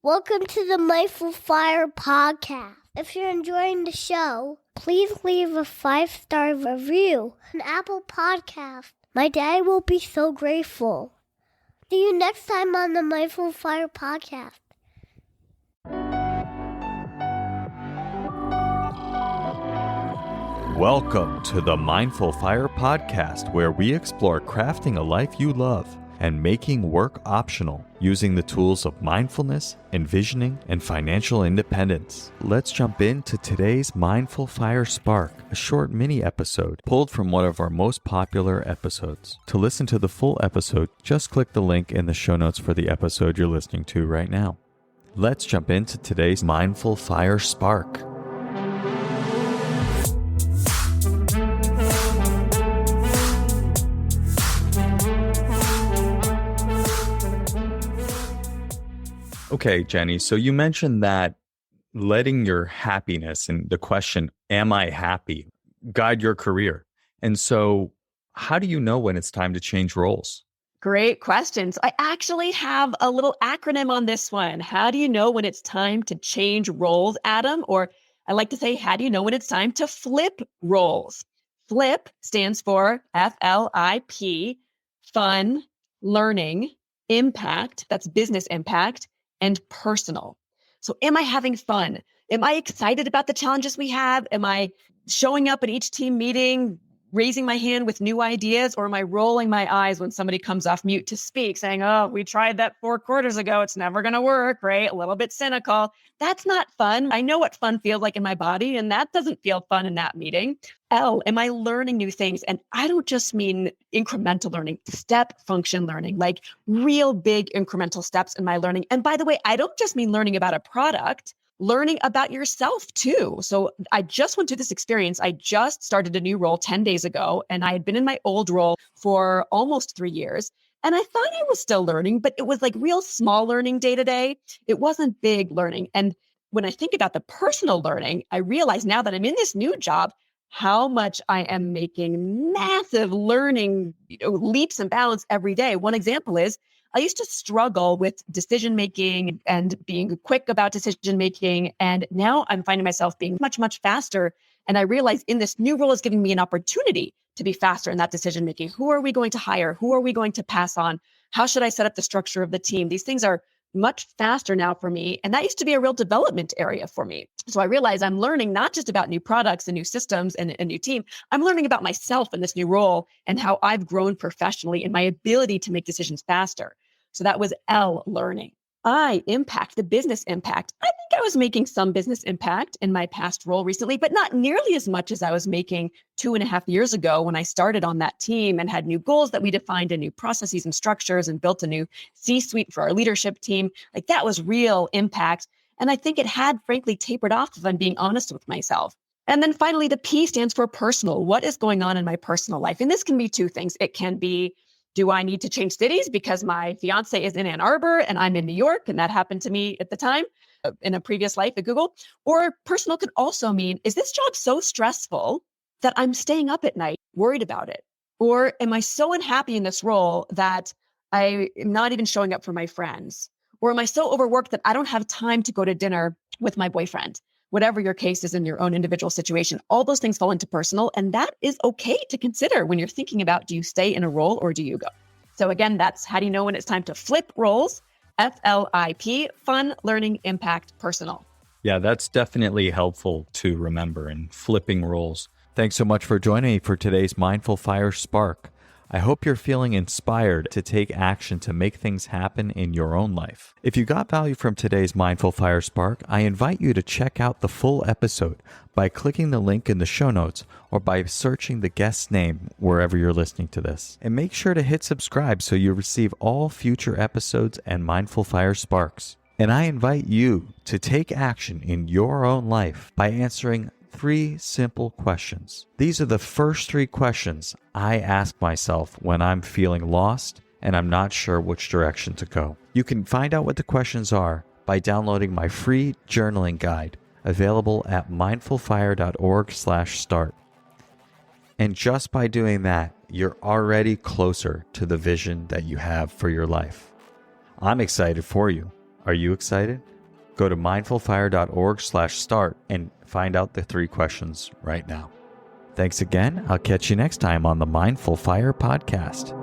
Welcome to the Mindful Fire podcast. If you're enjoying the show, please leave a 5-star review on Apple Podcast. My dad will be so grateful. See you next time on the Mindful Fire podcast. Welcome to the Mindful Fire podcast, where we explore crafting a life you love and making work optional using the tools of mindfulness, envisioning, and financial independence. Let's jump into today's Mindful Fire Spark, a short mini episode pulled from one of our most popular episodes. To listen to the full episode, just click the link in the show notes for the episode you're listening to right now. Let's jump into today's Mindful Fire Spark. Okay, Jenny, so you mentioned that letting your happiness and the question, am I happy, guide your career. And so how do you know when it's time to change roles? Great questions. I actually have a little acronym on this one. How do you know when it's time to change roles, Adam? Or I like to say, how do you know when it's time to flip roles? Flip stands for F-L-I-P, fun, learning, impact, that's business impact, and personal. So am I having fun? Am I excited about the challenges we have? Am I showing up at each team meeting, raising my hand with new ideas? Or am I rolling my eyes when somebody comes off mute to speak, saying, oh, we tried that 4 quarters ago. It's never going to work, right? A little bit cynical. That's not fun. I know what fun feels like in my body, and that doesn't feel fun in that meeting. L, am I learning new things? And I don't just mean incremental learning, step function learning, like real big incremental steps in my learning. And by the way, I don't just mean learning about a product, learning about yourself too. So I just went through this experience. I just started a new role 10 days ago, and I had been in my old role for almost 3 years. And I thought I was still learning, but it was like real small learning day to day. It wasn't big learning. And when I think about the personal learning, I realize now that I'm in this new job, how much I am making massive learning leaps and bounds every day. One example is I used to struggle with decision-making and being quick about decision-making. And now I'm finding myself being much, much faster. And I realize in this new role is giving me an opportunity to be faster in that decision-making. Who are we going to hire? Who are we going to pass on? How should I set up the structure of the team? These things are much faster now for me. And that used to be a real development area for me. So I realize I'm learning not just about new products and new systems and a new team. I'm learning about myself in this new role and how I've grown professionally and my ability to make decisions faster. So that was L, learning. I, impact, the business impact. I think I was making some business impact in my past role recently, but not nearly as much as I was making 2.5 years ago when I started on that team and had new goals that we defined and new processes and structures and built a new C-suite for our leadership team. Like that was real impact. And I think it had frankly tapered off if I'm being honest with myself. And then finally, the P stands for personal. What is going on in my personal life? And this can be 2 things. It can be, do I need to change cities because my fiance is in Ann Arbor and I'm in New York? And that happened to me at the time in a previous life at Google. Or personal could also mean, is this job so stressful that I'm staying up at night worried about it? Or am I so unhappy in this role that I am not even showing up for my friends? Or am I so overworked that I don't have time to go to dinner with my boyfriend? Whatever your case is in your own individual situation, all those things fall into personal. And that is okay to consider when you're thinking about, do you stay in a role or do you go? So again, that's how do you know when it's time to flip roles? F-L-I-P, fun, learning, impact, personal. Yeah, that's definitely helpful to remember in flipping roles. Thanks so much for joining me for today's Mindful Fire Spark. I hope you're feeling inspired to take action to make things happen in your own life. If you got value from today's Mindful Fire Spark, I invite you to check out the full episode by clicking the link in the show notes or by searching the guest's name wherever you're listening to this. And make sure to hit subscribe so you receive all future episodes and Mindful Fire Sparks. And I invite you to take action in your own life by answering 3 simple questions. These are the first 3 questions I ask myself when I'm feeling lost and I'm not sure which direction to go. You can find out what the questions are by downloading my free journaling guide available at mindfulfire.org/start. And just by doing that, you're already closer to the vision that you have for your life. I'm excited for you. Are you excited? Go to mindfulfire.org/start and find out the 3 questions right now. Thanks again. I'll catch you next time on the Mindful Fire Podcast.